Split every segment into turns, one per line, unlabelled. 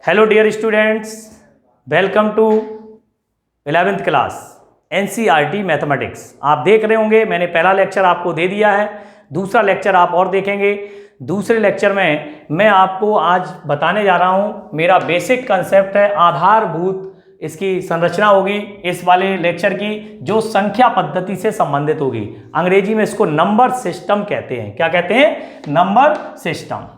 Hello dear students, welcome to 11th class NCERT mathematics. आप देख रहे होंगे मैंने पहला लेक्चर आपको दे दिया है, दूसरा लेक्चर आप और देखेंगे। दूसरे लेक्चर में मैं आपको आज बताने जा रहा हूं, मेरा बेसिक कंसेप्ट है, आधारभूत इसकी संरचना होगी इस वाले लेक्चर की, जो संख्या पद्धति से संबंधित होगी। अंग्रेजी में इसको नंबर सिस्टम कहते हैं। क्या कहते हैं? Number system.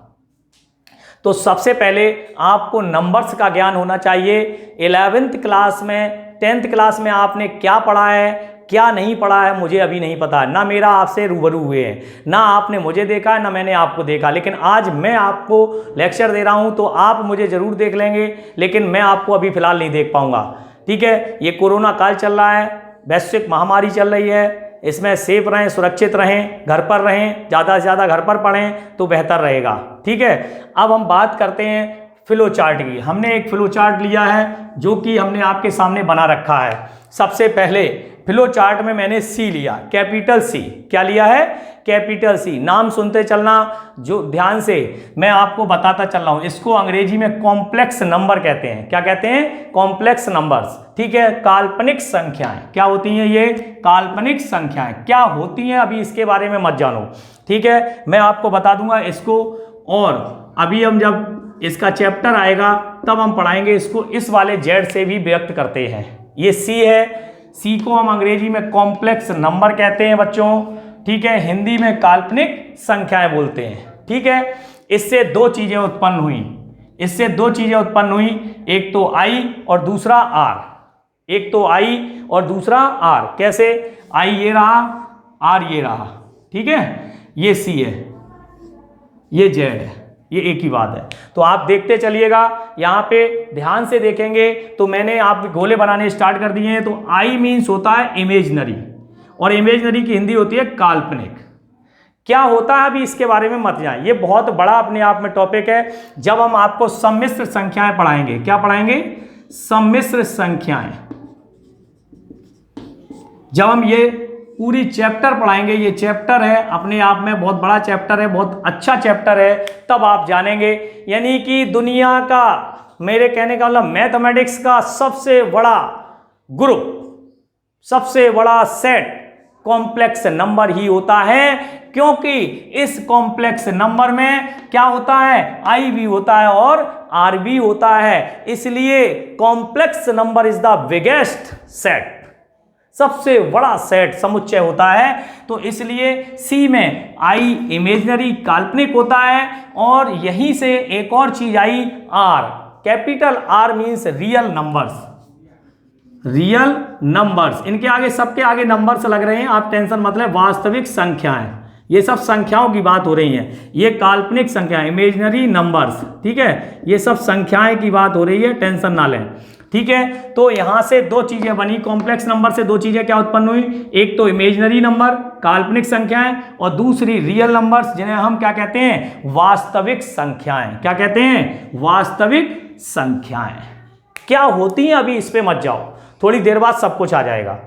तो सबसे पहले आपको नंबर्स का ज्ञान होना चाहिए। 11th क्लास में 10th क्लास में आपने क्या पढ़ा है, क्या नहीं पढ़ा है, मुझे अभी नहीं पता, ना मेरा आपसे रूबरू हुए हैं, ना आपने मुझे देखा है, ना मैंने आपको देखा। लेकिन आज मैं आपको लेक्चर दे रहा हूं तो आप मुझे जरूर देख लेंगे, लेकिन मैं आपको अभी फिलहाल नहीं देख पाऊंगा। ठीक है, ये कोरोना काल चल रहा है, वैश्विक महामारी चल रही है, इसमें सेफ रहें, सुरक्षित रहें, घर पर रहें, ज़्यादा से ज़्यादा घर पर पढ़ें तो बेहतर रहेगा। ठीक है, अब हम बात करते हैं फ्लो चार्ट की। हमने एक फ्लो चार्ट लिया है जो कि हमने आपके सामने बना रखा है। सबसे पहले फ्लो चार्ट में मैंने सी लिया, कैपिटल सी। क्या लिया है? Capital C. नाम सुनते चलना जो ध्यान से, मैं आपको बताता चल रहा हूं। इसको अंग्रेजी में कॉम्प्लेक्स नंबर कहते हैं। क्या कहते हैं? Complex numbers. ठीक है, काल्पनिक संख्याएं। क्या होती हैं ये? काल्पनिक संख्याएं। क्या होती हैं अभी इसके बारे में मत जानो। ठीक है, मैं आपको बता दूंगा इसको, और अभी हम जब इसका चैप्टर आएगा तब हम पढ़ाएंगे इसको। इस वाले जेड से भी व्यक्त करते हैं। ये सी है, सी को हम अंग्रेजी में कॉम्प्लेक्स नंबर कहते हैं बच्चों। ठीक है, हिंदी में काल्पनिक संख्याएं बोलते हैं। ठीक है, इससे दो चीजें उत्पन्न हुई, इससे दो चीजें उत्पन्न हुई, एक तो आई और दूसरा आर। एक तो आई और दूसरा आर। कैसे? आई ये रहा, आर ये रहा। ठीक है, ये सी है, ये जेड है, ये एक ही बात है। तो आप देखते चलिएगा, यहाँ पे ध्यान से देखेंगे तो मैंने आप गोले बनाने स्टार्ट कर दिए हैं। तो आई मीन्स होता है इमेजनरी, और इमेजनरी की हिंदी होती है काल्पनिक। क्या होता है अभी इसके बारे में मत जाएं, ये बहुत बड़ा अपने आप में टॉपिक है। जब हम आपको सम्मिश्र संख्याएं पढ़ाएंगे, क्या पढ़ाएंगे? सम्मिश्र संख्याएं। जब हम ये पूरी चैप्टर पढ़ाएंगे, ये चैप्टर है अपने आप में बहुत बड़ा चैप्टर है, बहुत अच्छा चैप्टर है, तब आप जानेंगे। यानी कि दुनिया का, मेरे कहने का मतलब मैथमेटिक्स का सबसे बड़ा ग्रुप, सबसे बड़ा सेट कॉम्प्लेक्स नंबर ही होता है। क्योंकि इस कॉम्प्लेक्स नंबर में क्या होता है? आई भी होता है और आर भी होता है। इसलिए complex number is the biggest set, सबसे बड़ा सेट समुच्चय होता है। तो इसलिए सी में आई इमेजनरी काल्पनिक होता है, और यहीं से एक और चीज I R. Capital R means real numbers. Real numbers, इनके आगे, सबके आगे नंबर्स लग रहे हैं, आप टेंशन मत लें। वास्तविक संख्याएं, ये सब संख्याओं की बात हो रही है, ये काल्पनिक संख्याएं, इमेजनरी नंबर्स। ठीक है, ये सब संख्याएं की बात हो रही है, टेंशन ना लें। ठीक है, तो यहां से दो चीजें बनी, कॉम्प्लेक्स नंबर से दो चीजें क्या उत्पन्न हुई? एक तो इमेजनरी नंबर, काल्पनिक संख्याएं, और दूसरी रियल नंबर्स, जिन्हें हम क्या कहते हैं? वास्तविक संख्याएं। क्या कहते हैं? वास्तविक संख्याएं। क्या होती हैं अभी इस पे मत जाओ, थोड़ी देर बाद सब कुछ आ जाएगा।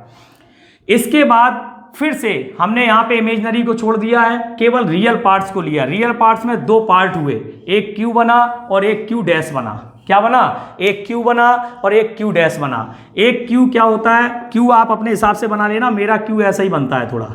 इसके बाद फिर से हमने यहाँ पे इमेजनरी को छोड़ दिया है, केवल रियल पार्ट्स को लिया। रियल पार्ट्स में दो पार्ट हुए, एक क्यू बना और एक क्यू डैश बना। क्या बना? एक क्यू बना और एक क्यू डैश बना। एक क्यू क्या होता है? क्यू आप अपने हिसाब से बना लेना, मेरा क्यू ऐसा ही बनता है। थोड़ा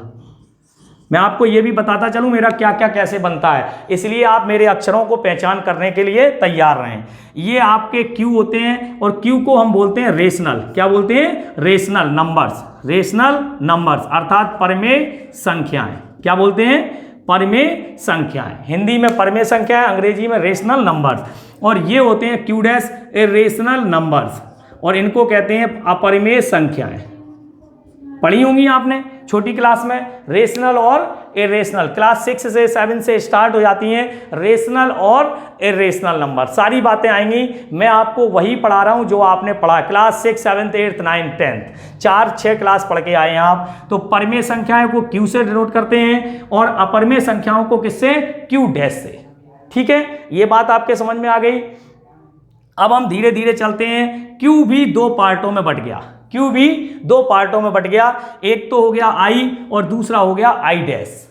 मैं आपको ये भी बताता चलूं मेरा क्या क्या कैसे बनता है, इसलिए आप मेरे अक्षरों को पहचान करने के लिए तैयार रहें। ये आपके क्यू होते हैं, और क्यू को हम बोलते हैं रेशनल। क्या बोलते हैं? Rational numbers. रेशनल नंबर्स अर्थात परमेय संख्याएं। क्या बोलते हैं? परमेय संख्याएं। हिंदी में परमेय संख्याएं, अंग्रेजी में रेशनल नंबर्स। और ये होते हैं क्यू डैश, इरेशनल नंबर्स, और इनको कहते हैं अपरिमेय संख्याएं। पढ़ी होंगी आपने छोटी क्लास में, रेशनल और इरेशनल। क्लास 6 से 7 से स्टार्ट हो जाती हैं रेशनल और इरेशनल नंबर, सारी बातें आएंगी। मैं आपको वही पढ़ा रहा हूं जो आपने पढ़ा क्लास 6, 7, 8, 9, 10, 4-6 क्लास पढ़ के आए हैं आप। तो परमेय संख्याएं को क्यू से डिनोट करते हैं, और अपरिमेय संख्याओं को किससे? क्यू डैश से। ठीक है, ये बात आपके समझ में आ गई। अब हम धीरे धीरे चलते हैं। क्यू भी दो पार्टों में बट गया, क्यू भी दो पार्टों में बट गया। एक तो हो गया आई और दूसरा हो गया आई डैश।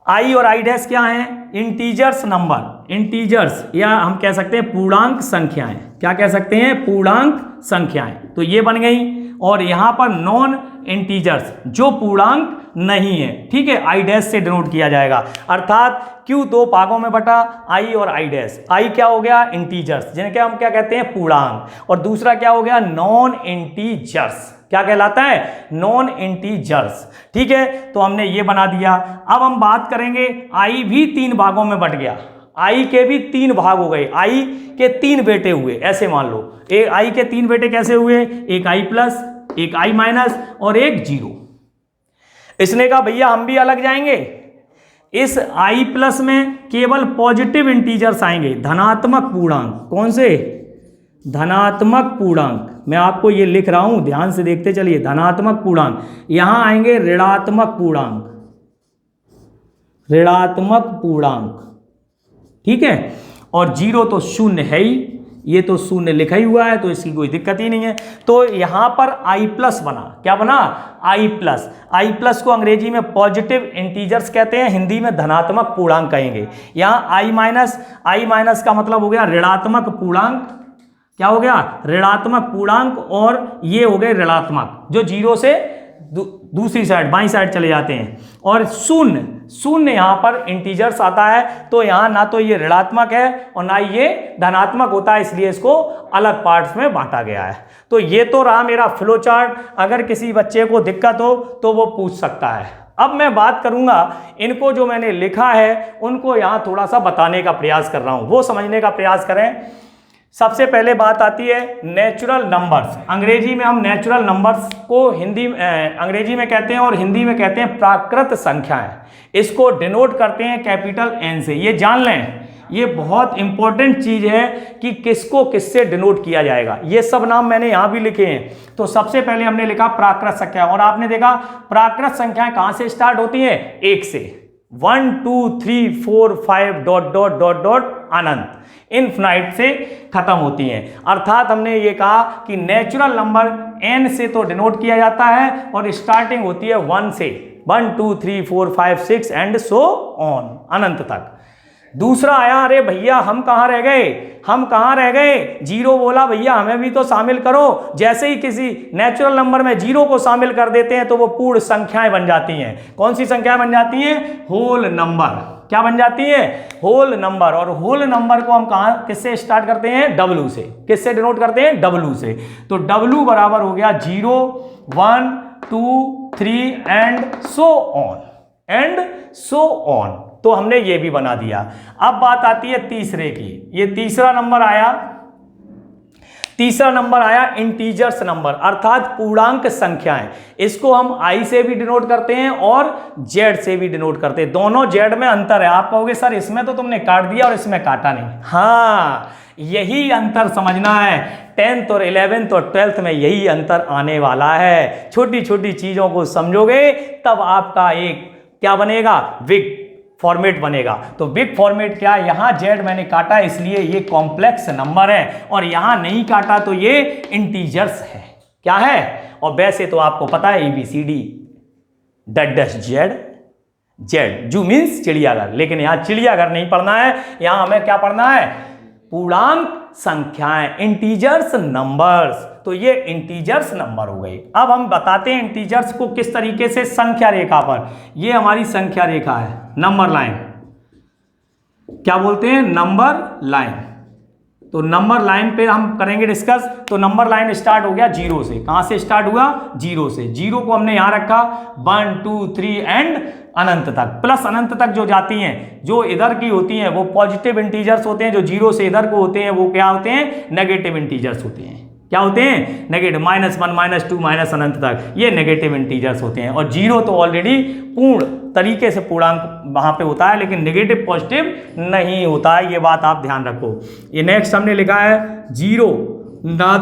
आई और आई डैश क्या हैं? इंटीजर्स नंबर, इंटीजर्स या हम कह सकते हैं पूर्णांक संख्याएं। क्या कह सकते हैं? पूर्णांक संख्याएं। तो ये बन गई। और यहां पर नॉन इंटीजर्स जो पूर्णांक नहीं है, ठीक है, आई डैश से डिनोट किया जाएगा। अर्थात क्यू दो भागों में बटा, आई और आई डैश। आई क्या हो गया? इंटीजर्स, जिनके हम क्या कहते हैं? पूर्णांक। और दूसरा क्या हो गया? Non integers. क्या कहलाता है? Non integers. ठीक है, तो हमने ये बना दिया। अब हम बात करेंगे, आई भी 3 भागों में बट गया। आई के भी 3 भाग हो गए, आई के 3 बेटे हुए। ऐसे मान लो, एक आई के 3 बेटे कैसे हुए? एक आई प्लस, एक आई माइनस और एक जीरो। इसने कहा भैया हम भी अलग जाएंगे, इस आई प्लस में केवल पॉजिटिव इंटीजर्स आएंगे, धनात्मक पूर्णांक। कौन से? धनात्मक पूर्णांक। मैं आपको ये लिख रहा हूं, ध्यान से देखते चलिए। धनात्मक पूर्णांक। यहां आएंगे ऋणात्मक पूर्णांक, ऋणात्मक पूर्णांक, ठीक है। और जीरो तो शून्य है ही, ये तो शून्य लिखा ही हुआ है, तो इसकी कोई दिक्कत ही नहीं है। तो यहां पर आई प्लस बना। क्या बना? आई प्लस। आई प्लस को अंग्रेजी में पॉजिटिव इंटीजर्स कहते हैं, हिंदी में धनात्मक पूर्णांक कहेंगे। यहां आई माइनस, आई माइनस का मतलब हो गया ऋणात्मक पूर्णांक। क्या हो गया? ऋणात्मक पूर्णांक। और ये हो गए ऋणात्मक, जो जीरो से दूसरी साइड, बाईं साइड चले जाते हैं। और शून्य, शून्य यहां पर इंटीजर्स आता है, तो यहां ना तो ये ऋणात्मक है और ना ये धनात्मक होता है, इसलिए इसको अलग पार्ट्स में बांटा गया है। तो ये तो रहा मेरा फ्लो चार्ट। अगर किसी बच्चे को दिक्कत हो तो वो पूछ सकता है। अब मैं बात करूंगा, इनको जो मैंने लिखा है उनको यहां थोड़ा सा बताने का प्रयास कर रहा हूं, वो समझने का प्रयास करें। सबसे पहले बात आती है नेचुरल नंबर्स। अंग्रेजी में हम नेचुरल नंबर्स को अंग्रेजी में कहते हैं और हिंदी में कहते हैं प्राकृत संख्याएं। इसको डिनोट करते हैं कैपिटल एन से। ये जान लें, ये बहुत इंपॉर्टेंट चीज है कि किसको किससे डिनोट किया जाएगा। ये सब नाम मैंने यहां भी लिखे हैं। तो सबसे पहले हमने लिखा प्राकृत संख्या, और आपने देखा प्राकृत संख्याएं कहां से स्टार्ट होती हैं? 1 से। 1 2 3 4 5 डॉट डॉट डॉट डॉट अनंत, इनफिनाइट से खत्म होती हैं। अर्थात हमने ये कहा कि नेचुरल नंबर n से तो डिनोट किया जाता है और स्टार्टिंग होती है 1 से, 1 2 3 4 5 6 एंड सो ऑन, अनंत तक। दूसरा आया, अरे भैया हम कहाँ रह गए, हम कहाँ रह गए? जीरो बोला, भैया हमें भी तो शामिल करो। जैसे ही किसी नेचुरल नंबर में जीरो को शामिल कर देते हैं तो वो पूर्ण संख्याएं बन जाती हैं। कौन सी संख्याएं बन जाती हैं? Whole number. क्या बन जाती है? Whole number. और होल नंबर को हम कहाँ किससे स्टार्ट करते हैं? W से। किससे डिनोट करते हैं? W से। तो W बराबर हो गया 0 1 2 3 and so on, and so on. तो हमने ये भी बना दिया। अब बात आती है तीसरे की। ये तीसरा नंबर आया, तीसरा नंबर आया इंटीजर्स नंबर, अर्थात पूर्णांक संख्याएं। इसको हम आई से भी डिनोट करते हैं और जेड से भी डिनोट करते हैं। दोनों जेड में अंतर है। आप कहोगे सर इसमें तो तुमने काट दिया और इसमें काटा नहीं। हाँ, यही अंतर समझना है। 10th और 11th और 12th में यही अंतर आने वाला है। छोटी छोटी चीजों को समझोगे तब आपका एक क्या बनेगा? बिग फॉर्मेट बनेगा। तो बिग फॉर्मेट क्या है? यहां जेड मैंने काटा इसलिए ये कॉम्प्लेक्स नंबर है, और यहां नहीं काटा तो ये इंटीजर्स है। क्या है? और वैसे तो आपको पता है ABCD dash dash Z, Z जू मीन्स चिड़ियाघर, लेकिन यहां चिड़ियाघर नहीं पढ़ना है। यहां हमें क्या पढ़ना है? पूर्णांक संख्याएं, इंटीजर्स नंबर्स। तो ये इंटीजर्स नंबर हो गई। अब हम बताते हैं इंटीजर्स को किस तरीके से संख्या रेखा पर। ये हमारी संख्या रेखा है, नंबर लाइन। क्या बोलते हैं? Number line. तो नंबर लाइन पे हम करेंगे डिस्कस। तो नंबर लाइन स्टार्ट हो गया 0 से। कहां से स्टार्ट हुआ? 0 से। 0 को हमने यहां रखा 1 2 3 एंड अनंत तक। प्लस अनंत तक जो जाती हैं, जो इधर की होती हैं वो पॉजिटिव इंटीजर्स होते हैं। जो 0 से इधर को होते हैं वो क्या होते हैं? नेगेटिव इंटीजर्स होते हैं। क्या होते हैं? नेगेटिव। -1 -2 माइनस अनंत तक ये नेगेटिव इंटीजर्स होते हैं। और 0 तो ऑलरेडी पूर्ण तरीके से पूर्णांक वहां पे होता है, लेकिन नेगेटिव पॉजिटिव नहीं होता है। ये बात आप ध्यान रखो। ये नेक्स्ट हमने लिखा है 0 ना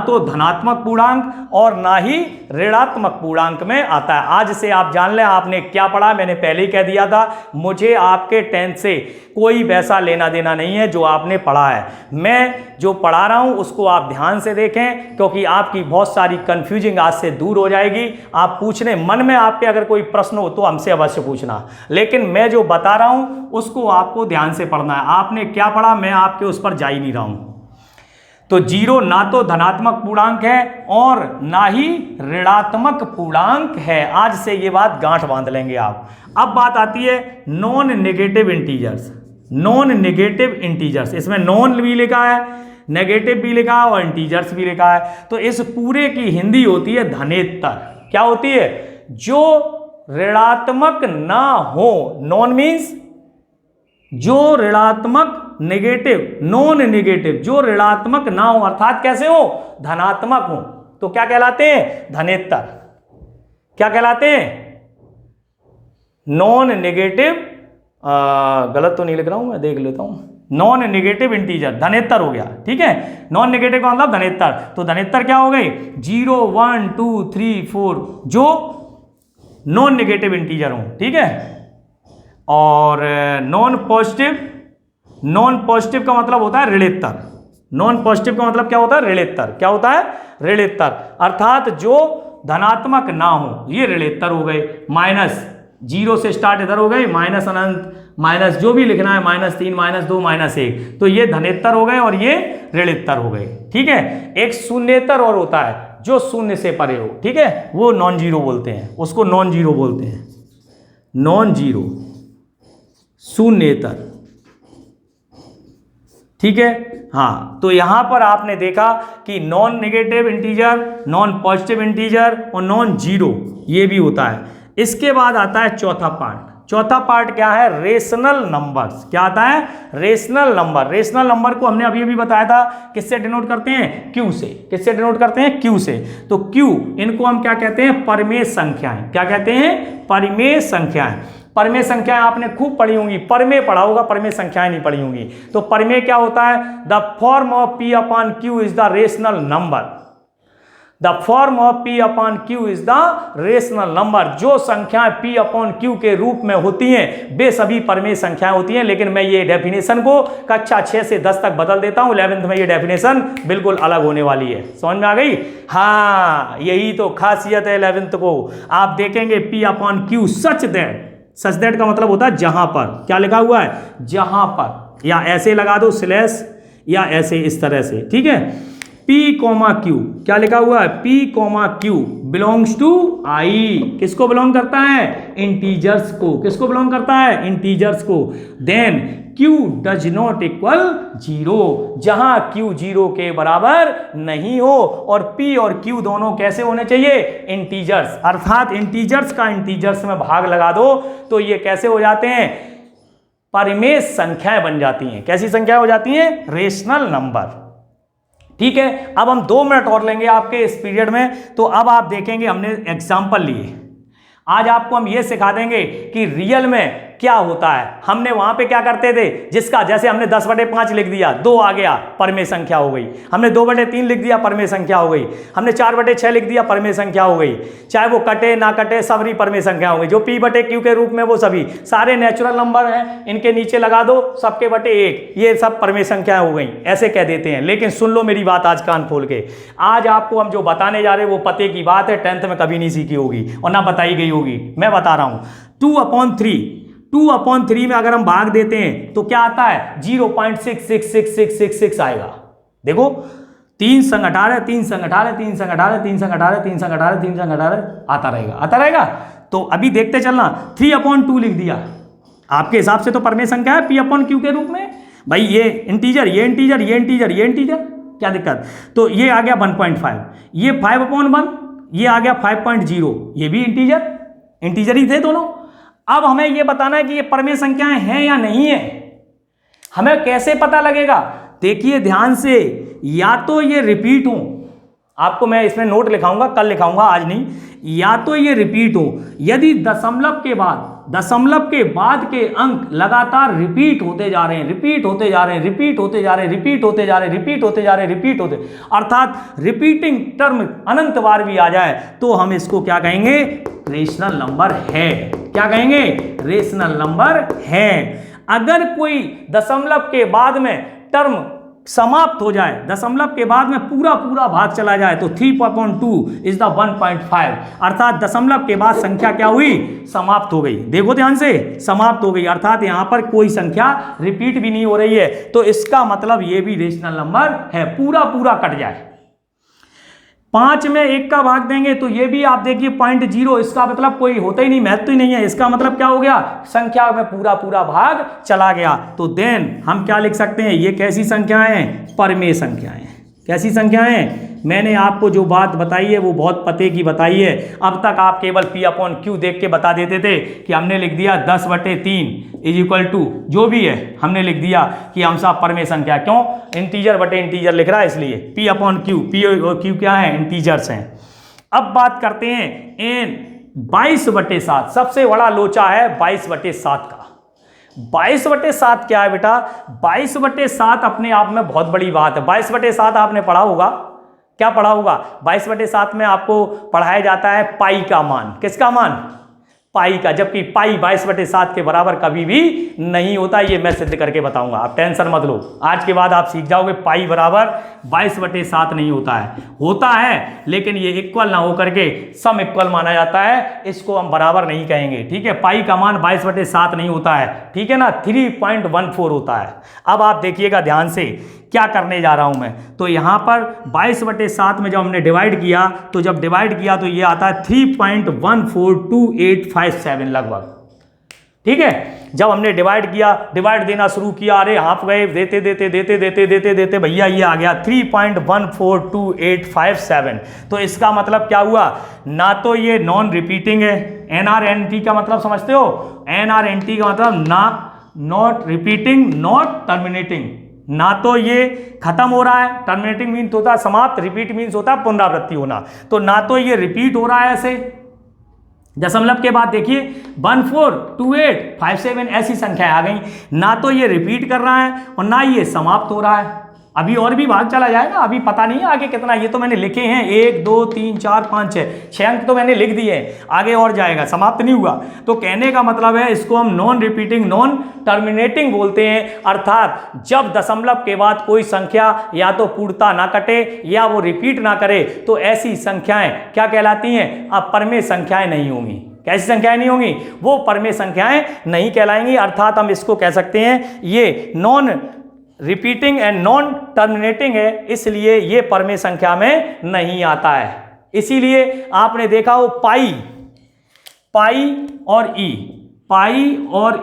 तो धनात्मक पूर्णांक और ना ही ऋणात्मक पूर्णांक में आता है। आज से आप जान लें, आपने क्या पढ़ा, मैंने पहले ही कह दिया था, मुझे आपके 10th से कोई वैसा लेना देना नहीं है जो आपने पढ़ा है। मैं जो पढ़ा रहा हूं उसको आप ध्यान से देखें, क्योंकि आपकी बहुत सारी कंफ्यूजिंग आज से दूर हो जाएगी। आप पूछने मन में आपके अगर कोई प्रश्न हो तो हमसे अवश्य पूछना, लेकिन मैं जो बता रहा हूं उसको आपको ध्यान से पढ़ना है। आपने क्या पढ़ा मैं आपके उस पर जा ही नहीं रहा हूं। तो 0 ना तो धनात्मक पूर्णांक है और ना ही ऋणात्मक पूर्णांक है। आज से ये बात गांठ बांध लेंगे आप। अब बात आती है non negative integers. Non negative integers, इसमें नॉन भी लिखा है, नेगेटिव भी लिखा है और इंटीजर्स भी लिखा है। तो इस पूरे की हिंदी होती है धनेत्तर। क्या होती है? जो ऋणात्मक ना हो। नॉन मीन्स जो ऋणात्मक, नेगेटिव, नॉन नेगेटिव, जो ऋणात्मक ना हो, अर्थात कैसे हो? धनात्मक हो, तो क्या कहलाते हैं? धनेत्तर। क्या कहलाते हैं? नॉन नेगेटिव, गलत तो नहीं लिख रहा हूं मैं, देख लेता हूं। नॉन नेगेटिव इंटीजर धनेत्तर हो गया, ठीक है। नॉन नेगेटिव का मतलब धनेत्तर। तो धनेत्तर क्या हो गई? 0 1 2 3 4 जो नॉन नेगेटिव इंटीजर हो, ठीक है। और नॉन पॉजिटिव, नॉन पॉजिटिव का मतलब होता है ऋणोत्तर। नॉन पॉजिटिव का मतलब क्या होता है? ऋणोत्तर। क्या होता है? ऋणोत्तर, अर्थात जो धनात्मक ना हो, ये ऋणोत्तर हो गए। माइनस 0 से स्टार्ट इधर हो गए, माइनस अनंत, माइनस जो भी लिखना है, -3 -2 -1, तो ये धनेत्तर हो गए और ये ऋणोत्तर हो गए, ठीक है। एक शून्येतर और होता है जो शून्य से परे हो, ठीक है, वो नॉन जीरो बोलते हैं, उसको नॉन जीरो बोलते हैं। नॉन जीरो, शून्येतर, ठीक है। हाँ, तो यहां पर आपने देखा कि non negative integer, non positive integer और नॉन जीरो, ये भी होता है। इसके बाद आता है चौथा पार्ट। चौथा पार्ट क्या है? Rational numbers. क्या आता है? Rational number. रेशनल नंबर को हमने अभी बताया था किससे डिनोट करते हैं? क्यू से। किससे डिनोट करते हैं? क्यू से। तो क्यू, इनको हम क्या कहते हैं? परिमेय संख्याएं। क्या कहते हैं? परिमेय संख्याएं। परिमेय संख्याएं आपने खूब पढ़ी होंगी, परिमेय पढ़ा होगा, परिमेय संख्याएं नहीं पढ़ी होंगी। तो परिमेय क्या होता है? The form of P upon Q is the rational number. The form of P upon Q is the rational number. जो संख्याएं पी अपॉन क्यू के रूप में होती हैं वे सभी परिमेय संख्याएं होती हैं। लेकिन मैं ये डेफिनेशन को कक्षा 6 से 10 तक बदल देता हूं। 11th में ये डेफिनेशन बिल्कुल अलग होने वाली है। समझ में आ गई? हाँ, यही तो खासियत है 11th को। आप देखेंगे P upon Q such that. Such that का मतलब होता है जहां पर। क्या लिखा हुआ है? जहां पर। या ऐसे लगा दो स्लैश, या ऐसे इस तरह से, ठीक है। P, Q, क्या लिखा हुआ है? P, Q belongs to I। किसको बिलोंग करता है? इंटीजर्स को। किसको बिलोंग करता है? इंटीजर्स को। Then Q does not equal 0, जहां Q 0 के बराबर नहीं हो। और P और Q दोनों कैसे होने चाहिए? इंटीजर्स, अर्थात इंटीजर्स का इंटीजर्स में भाग लगा दो तो ये कैसे हो जाते हैं? परिमेय संख्याएं बन जाती हैं। कैसी संख्याएं हो जाती हैं? रेशनल नंबर, ठीक है। अब हम 2 मिनट और लेंगे आपके इस पीरियड में। तो अब आप देखेंगे हमने एग्जाम्पल लिए। आज आपको हम ये सिखा देंगे कि रियल में क्या होता है। हमने वहां पे क्या करते थे? जिसका जैसे हमने 10/5 लिख दिया, 2 आ गया, परिमेय संख्या हो गई। हमने 2/3 लिख दिया, परिमेय संख्या हो गई। हमने 4/6 लिख दिया, परिमेय संख्या हो गई। चाहे वो कटे ना कटे, सबरी परिमेय संख्या हो गई। जो P/Q के रूप में, वो सभी सारे नेचुरल नंबर हैं, इनके नीचे लगा दो सबके बटे 1, ये सब परिमेय संख्याएं हो गई, ऐसे कह देते हैं। लेकिन सुन लो मेरी बात आज कान खोल के। आज आपको हम जो बताने जा रहे हैं वो पते की बात है, 10th में कभी नहीं सीखी होगी और ना बताई गई होगी। मैं बता रहा हूं 2/3 में अगर हम भाग देते हैं तो क्या आता है? 0.666666 आएगा। देखो 3 संग 18, 3 संग 18, 3 संग 18, 3 संग 18, 3 संग 18, 3 संग 18 आता रहेगा, आता रहेगा। तो अभी देखते चलना, 3/2 लिख दिया। आपके हिसाब से तो परिमेय संख्या है P/Q के रूप में। भाई ये इंटीजर, ये इंटीजर, ये इंटीजर, ये इंटीजर, क्या दिक्कत? तो ये आ गया 1.5, ये 5/1, ये आ गया 5.0, ये भी इंटीजर ही थे दोनों। अब हमें यह बताना है कि ये परिमेय संख्याएं हैं या नहीं है। हमें कैसे पता लगेगा? देखिए ध्यान से, या तो ये रिपीट हो, आपको मैं इसमें नोट लिखाऊंगा, कल लिखाऊंगा, आज नहीं। या तो ये रिपीट हो, यदि दशमलव के बाद दशमलव के बाद के अंक लगातार रिपीट होते जा रहे हैं, रिपीट होते जा रहे हैं, रिपीट होते जा रहे हैं, रिपीट होते जा रहे हैं, रिपीट होते जा रहे हैं, रिपीट होते, अर्थात रिपीटिंग टर्म अनंत बार भी आ जाए तो हम इसको क्या कहेंगे, रेशनल नंबर है। क्या कहेंगे, रेशनल नंबर है। अगर कोई दशमलव के बाद में टर्म समाप्त हो जाए, दशमलव के बाद में पूरा पूरा भाग चला जाए तो 3/2 इज द 1.5, अर्थात दशमलव के बाद संख्या क्या हुई, समाप्त हो गई। देखो ध्यान से, समाप्त हो गई, अर्थात यहां पर कोई संख्या रिपीट भी नहीं हो रही है, तो इसका मतलब ये भी रेशनल नंबर है, पूरा पूरा कट जाए। 5 में 1 का भाग देंगे तो ये भी आप देखिए 0.0, इसका मतलब कोई होता ही नहीं, महत्व ही नहीं है, इसका मतलब क्या हो गया, संख्या में पूरा पूरा भाग चला गया। तो देन हम क्या लिख सकते हैं, ये कैसी संख्याएं हैं, परमेय संख्याएं। कैसी संख्याएं, मैंने आपको जो बात बताई है वो बहुत पते की बताई है। अब तक आप केवल P/Q देख के बता देते थे कि हमने लिख दिया 10/3 = जो भी है, हमने लिख दिया कि हम सब परमेय संख्या, क्यों, इंटीजर बटे इंटीजर लिख रहा है इसलिए P/Q, P और Q क्या है, इंटीजर्स हैं। अब बात करते हैं n 22/7, सबसे बड़ा लोचा है 22/7 का। 22/7 क्या है बेटा, 22/7 अपने आप में बहुत बड़ी बात है। 22/7 आपने पढ़ा होगा, क्या पढ़ा होगा, 22/7 में आपको पढ़ाया जाता है पाई का मान। किसका मान, पाई का, जबकि पाई 22/7 के बराबर कभी भी नहीं होता, ये मैं सिद्ध करके बताऊंगा, आप टेंशन मत लो। आज के बाद आप सीख जाओगे पाई बराबर 22/7 नहीं होता है, होता है लेकिन ये इक्वल ना होकर के सम इक्वल माना जाता है, इसको हम बराबर नहीं कहेंगे, ठीक है। पाई का मान 22/7 नहीं होता है, ठीक है ना, 3.14 होता है। अब आप देखिएगा ध्यान से क्या करने जा रहा हूं मैं, तो यहां पर 22/7 में जब हमने डिवाइड किया, तो जब डिवाइड किया तो ये आता है 3.142857 लगभग, ठीक है। जब हमने डिवाइड किया, डिवाइड देना शुरू किया, अरे हाफ गए, देते देते देते देते देते देते भैया ये आ गया 3.142857। तो इसका मतलब क्या हुआ, ना तो ये नॉन रिपीटिंग है, NRNT का मतलब समझते हो, NRNT का मतलब ना नॉट रिपीटिंग नॉट टर्मिनेटिंग, ना तो ये खत्म हो रहा है, टर्मिनेटिंग मीन्स होता है समाप्त, रिपीट मीन्स होता है पुनरावृत्ति होना, तो ना तो ये रिपीट हो रहा है ऐसे, दशमलव के बाद देखिए 142857 ऐसी संख्या आ गई, ना तो ये रिपीट कर रहा है और ना ये समाप्त हो रहा है। अभी और भी भाग चला जाएगा, अभी पता नहीं है आगे कितना, ये तो मैंने लिखे हैं 1 2 3 4 5 6 अंक तो मैंने लिख दिए हैं, आगे और जाएगा, समाप्त नहीं हुआ। तो कहने का मतलब है इसको हम नॉन रिपीटिंग नॉन टर्मिनेटिंग बोलते हैं, अर्थात जब दशमलव के बाद कोई संख्या या तो पूर्णता ना कटे या वो रिपीट ना करे तो ऐसी संख्याएं क्या कहलाती हैं, अब परमेय संख्याएं नहीं होंगी। कैसी संख्याएं नहीं होंगी, वो परमेय संख्याएं नहीं कहलाएंगी, अर्थात हम इसको कह सकते हैं ये non repeating and non terminating है, इसलिए ये परमेय संख्या में नहीं आता है। इसीलिए आपने देखा हो पाई और ई, पाई और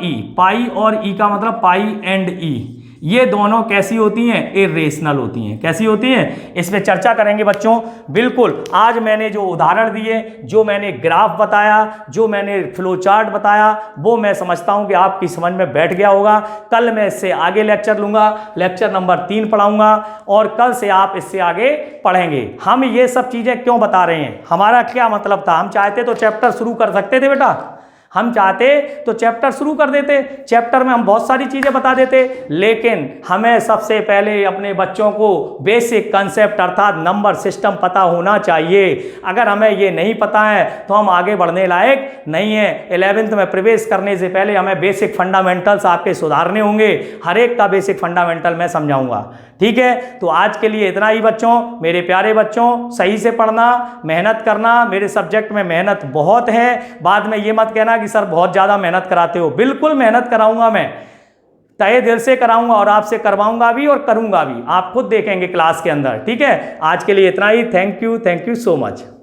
ई का मतलब पाई एंड ई, ये दोनों कैसी होती हैं, इरेशनल होती हैं। कैसी होती हैं, इस पे चर्चा करेंगे बच्चों। बिल्कुल, आज मैंने जो उदाहरण दिए, जो मैंने ग्राफ बताया, जो मैंने फ्लो चार्ट बताया, वो मैं समझता हूं कि आपकी समझ में बैठ गया होगा। कल मैं इससे आगे लेक्चर लूंगा, लेक्चर नंबर 3 पढ़ाऊंगा और कल से आप इससे आगे पढ़ेंगे। हम ये सब चीजें क्यों बता रहे हैं, हमारा क्या मतलब था, हम चाहते तो चैप्टर शुरू कर सकते थे बेटा, हम चाहते तो चैप्टर शुरू कर देते, चैप्टर में हम बहुत सारी चीजें बता देते, लेकिन हमें सबसे पहले अपने बच्चों को बेसिक कंसेप्ट अर्थात नंबर सिस्टम पता होना चाहिए। अगर हमें ये नहीं पता है तो हम आगे बढ़ने लायक नहीं है। 11th में प्रवेश करने से पहले हमें बेसिक फंडामेंटल्स आपके सुधारने होंगे, हर एक का बेसिक फंडामेंटल मैं समझाऊंगा, ठीक है। तो आज के लिए इतना ही बच्चों, मेरे प्यारे बच्चों, सही से पढ़ना, मेहनत करना, मेरे सब्जेक्ट में मेहनत बहुत है। बाद में ये मत कहना कि सर बहुत ज़्यादा मेहनत कराते हो, बिल्कुल मेहनत कराऊंगा, मैं तहे दिल से कराऊंगा और आपसे करवाऊंगा भी और करूंगा भी, आप खुद देखेंगे क्लास के अंदर, ठीक है। आज के लिए इतना ही, थैंक यू सो मच।